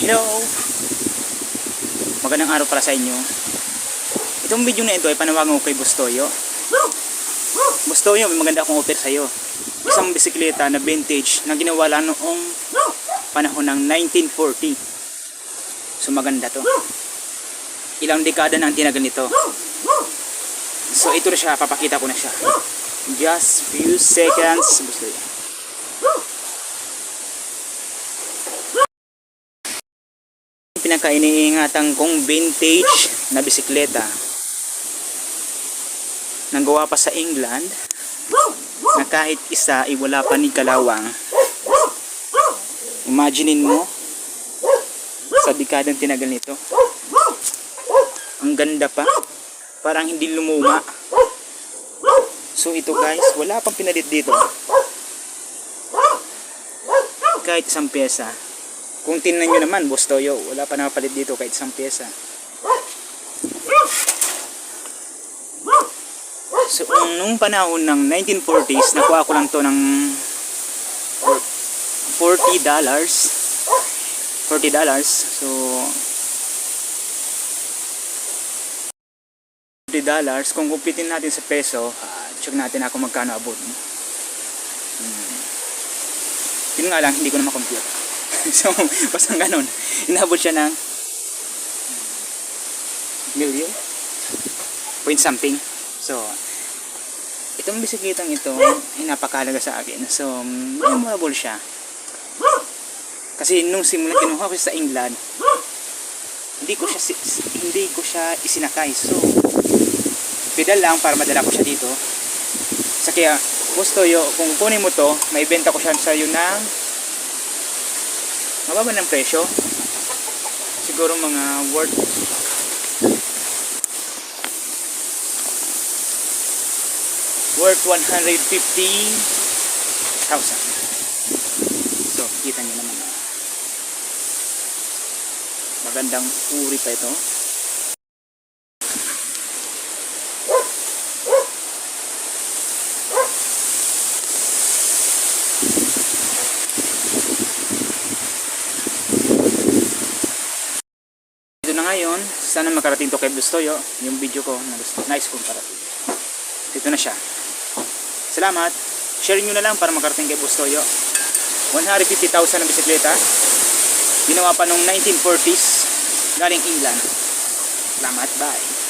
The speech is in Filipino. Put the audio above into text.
Hello! Magandang araw para sa inyo. Itong video na ito ay panawagan ko kay Bustoyo. Bustoyo, may maganda akong offer sa'yo. Isang bisikleta na vintage na ginawa lang noong panahon ng 1940. So maganda to. Ilang dekada na ang tinagal nito. So ito na siya, papakita ko na siya. Just few seconds, Bustoyo. Pinaka-iniingatan kong vintage na bisikleta nang gawa pa sa England na kahit isa ay wala pa ni kalawang. Imaginein mo sa dekadang tinagal nito, ang ganda pa, parang hindi lumuma. So ito guys, wala pang pinalit dito kahit isang pyesa. Kung tingnan nyo naman, Bustoyo, wala pa napapalit dito kahit isang pyesa. So, nung panahon ng 1940s, nakuha ko lang to ng $40. So, $40. Kung kumpitin natin sa peso, check natin ako magkano abot. Yun nga lang, hindi ko na makompute. So, basta ganun. Inabot siya ng million point something. So, itong bisikletang ito ay napakahalaga sa akin. So, memorable siya. Kasi nung simulan kinuha ko sa England, hindi ko siya isinakay. So, pedal lang para madala ko siya dito. Sa kaya, Bustoyo, kung kunin mo to, may benta ko siya sa iyo ng mababa ng presyo, siguro mga worth $150,000. So kita nyo naman, magandang uri pa ito. Na ngayon, sana makarating to kay Bustoyo yung video ko na nice kong parating. Dito na siya. Salamat. Share nyo na lang para makarating kay Bustoyo. 150,000 na bisikleta. Ginawa pa nung 1940s galing England. Salamat. Bye.